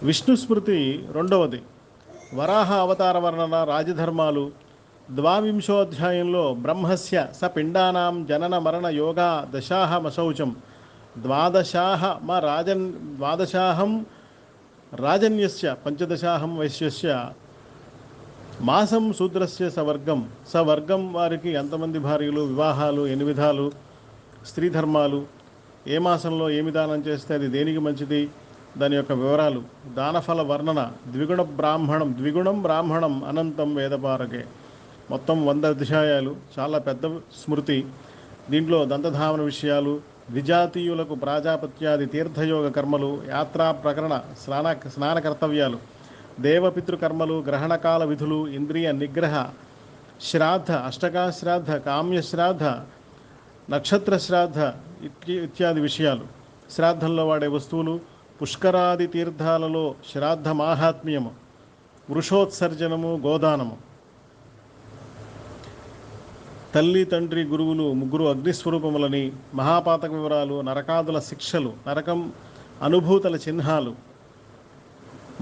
విష్ణు స్మృతి రెండవది. వరాహ అవతార వర్ణన రాజధర్మాలు. ద్వావింశోధ్యాయంలో బ్రహ్మస్య స పిండానాం జనన మరణ యోగా దశాహమశౌచం ద్వాదశాహం రాజన్యస్య పంచదశాహం వైశ్యస్య మాసం శూద్రస్య సవర్గం. సవర్గం వారికి ఎంతమంది భార్యలు, వివాహాలు ఎన్ని విధాలు, స్త్రీ ధర్మాలు, ఏ మాసంలో ఏమి దానం చేస్తే అది దేనికి మంచిది, దాని యొక్క వివరాలు, దానఫల వర్ణన, ద్విగుణం బ్రాహ్మణం అనంతం వేదపారకే. మొత్తం 100 అధ్యాయాలు, చాలా పెద్ద స్మృతి. దీంట్లో దంతధావన విషయాలు, విజాతీయులకు ప్రాజాపత్యాది తీర్థయోగ కర్మలు, యాత్రా ప్రకరణ, స్నాన కర్తవ్యాలు, దేవపితృకర్మలు, గ్రహణకాల విధులు, ఇంద్రియ నిగ్రహ, శ్రాద్ధ, అష్టకాశ్రాద్ధ, కామ్యశ్రాద్ధ, నక్షత్ర శ్రాద్ధ ఇత్యాది విషయాలు, శ్రాద్ధంలో వాడే వస్తువులు, పుష్కరాది తీర్థాలలో శ్రాద్ధ మాహాత్మ్యము, వృషోత్సర్జనము, గోదానము, తల్లి తండ్రి గురువులు ముగ్గురు అగ్నిస్వరూపములని, మహాపాతక వివరాలు, నరకాదుల శిక్షలు, నరకం అనుభూతుల చిహ్నాలు,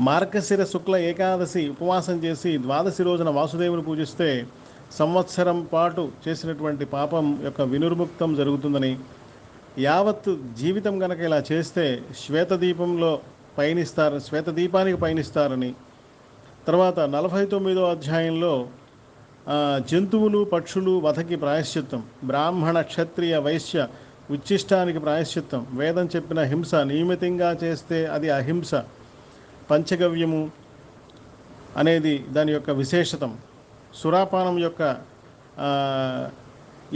మార్గశిర శుక్ల ఏకాదశి ఉపవాసం చేసి ద్వాదశి రోజున వాసుదేవుని పూజిస్తే సంవత్సరం పాటు చేసినటువంటి పాపం యొక్క వినిర్ముక్తం జరుగుతుందని, యావత్ జీవితం గనక ఇలా చేస్తే శ్వేతదీపానికి పయనిస్తారని. తర్వాత 49వ అధ్యాయంలో జంతువులు పక్షులు వధకి ప్రాయశ్చిత్తం, బ్రాహ్మణ క్షత్రియ వైశ్య ఉచ్ఛిష్టానికి ప్రాయశ్చిత్తం, వేదం చెప్పిన హింస నియమితంగా చేస్తే అది అహింస, పంచగవ్యము అనేది దాని యొక్క విశేషతం, సురాపానం యొక్క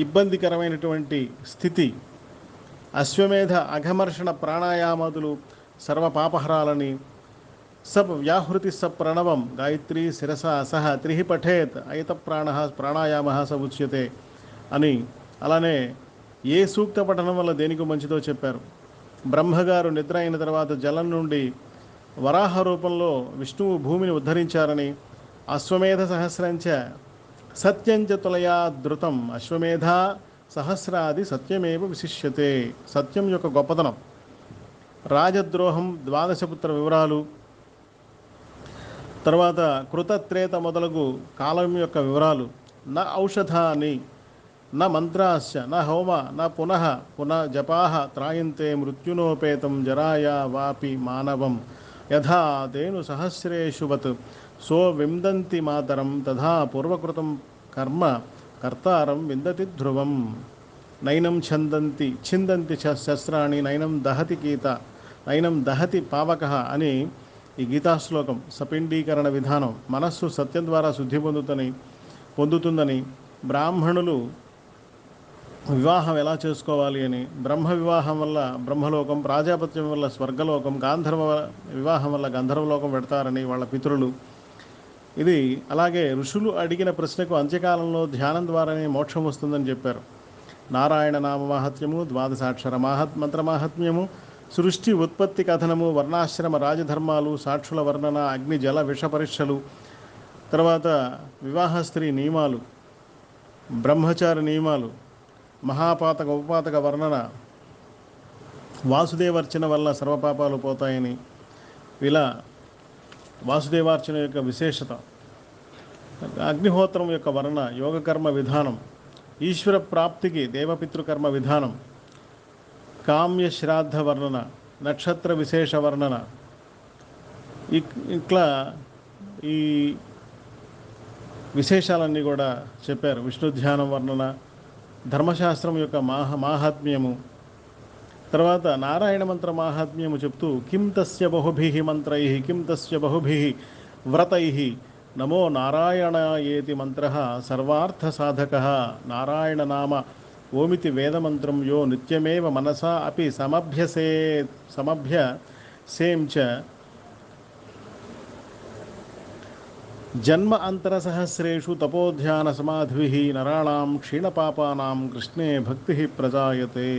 ఇబ్బందికరమైనటువంటి స్థితి, అశ్వమేధ అఘమర్షణ ప్రాణాయామాదులు సర్వపాపహరాలని, సబ్ వ్యాహృతి స ప్రణవం గాయత్రీ శిరస సహ త్రిహి పఠేత్ అయత ప్రాణాయామ స ఉచ్యతే అని. అలానే ఏ సూక్త పఠనం వల్ల దేనికి మంచిదో చెప్పారు. బ్రహ్మగారు నిద్ర అయిన తర్వాత జలం నుండి వరాహ రూపంలో విష్ణువు భూమిని ఉద్ధరించారని, అశ్వమేధ సహస్రంచ సత్యంచ తులయా ధృతం అశ్వమేధ సహస్రాది సత్యమేవ విశిష్యతే, సత్యం యొక్క గొప్పతనం, రాజద్రోహం, ద్వాదశపుత్ర వివరాలు, తర్వాత కృతత్రేత మొదలగు కాలం యొక్క వివరాలు, న ఔషధాని న మంత్రాశ్చ న హోమ న పునః జపాః త్రాయంతే మృత్యునోపేతం జరాయా వాపి మానవం యథా తేను సహస్రేషువత్ సో విందంతి మాతరం తథా పూర్వకృతం కర్మ కర్తారం విందతి ధ్రువం. నైనం ఛిందంతి శస్త్రాణి నైనం దహతి పావకః అని ఈ గీతాశ్లోకం సపిండీకరణ విధానం. మనస్సు సత్యం ద్వారా శుద్ధి పొందుతుందని, బ్రాహ్మణులు వివాహం ఎలా చేసుకోవాలి అని, బ్రహ్మ వివాహం వల్ల బ్రహ్మలోకం, ప్రాజాపత్యం వల్ల స్వర్గలోకం, గాంధర్వ వివాహం వల్ల గంధర్వలోకం పెడతారని వాళ్ళ పితరులు. ఇది అలాగే ఋషులు అడిగిన ప్రశ్నకు అంత్యకాలంలో ధ్యానం ద్వారానే మోక్షం వస్తుందని చెప్పారు. నారాయణ నామ మాహాత్మ్యము, ద్వాదశాక్షర మంత్ర మాహాత్మ్యము, సృష్టి ఉత్పత్తి కథనము, వర్ణాశ్రమ రాజధర్మాలు, సాక్షుల వర్ణన, అగ్ని జల విష పరీక్షలు, తర్వాత వివాహ స్త్రీ నియమాలు, బ్రహ్మచారి నియమాలు, మహాపాతక ఉపపాతక వర్ణన, వాసుదేవార్చన వల్ల సర్వపాపాలు పోతాయని, ఇలా వాసుదేవార్చన యొక్క విశేషత, అగ్నిహోత్రం యొక్క వర్ణన, యోగకర్మ విధానం, ఈశ్వర ప్రాప్తికి దేవపితృకర్మ విధానం, కామ్య శ్రాద్ధ వర్ణన, నక్షత్ర విశేష వర్ణన, ఇట్లా ఈ విశేషాలన్నీ కూడా చెప్పారు. విష్ణు ధ్యానం వర్ణన, ధర్మశాస్త్రం యొక్క మాహాత్మ్యము, తర్వాత నారాయణ మంత్ర మాహాత్మ్యము చెప్తూ కిం తస్య బహుభిః మంత్రైః కిం తస్య బహుభిః వ్రతైః నమో నారాయణాయేతి మంత్రః సర్వార్థ సాధకః నారాయణ నామ ఓమితి వేదమంత్రం యో నిత్యమేవ మనసా అపి సమభ్యసేం చ జన్మ అంతరసహస్రేషు తపోధ్యాన సమాధిభిః నరాణాం క్షీణపాపానాం కృష్ణే భక్తిః ప్రజాయతే.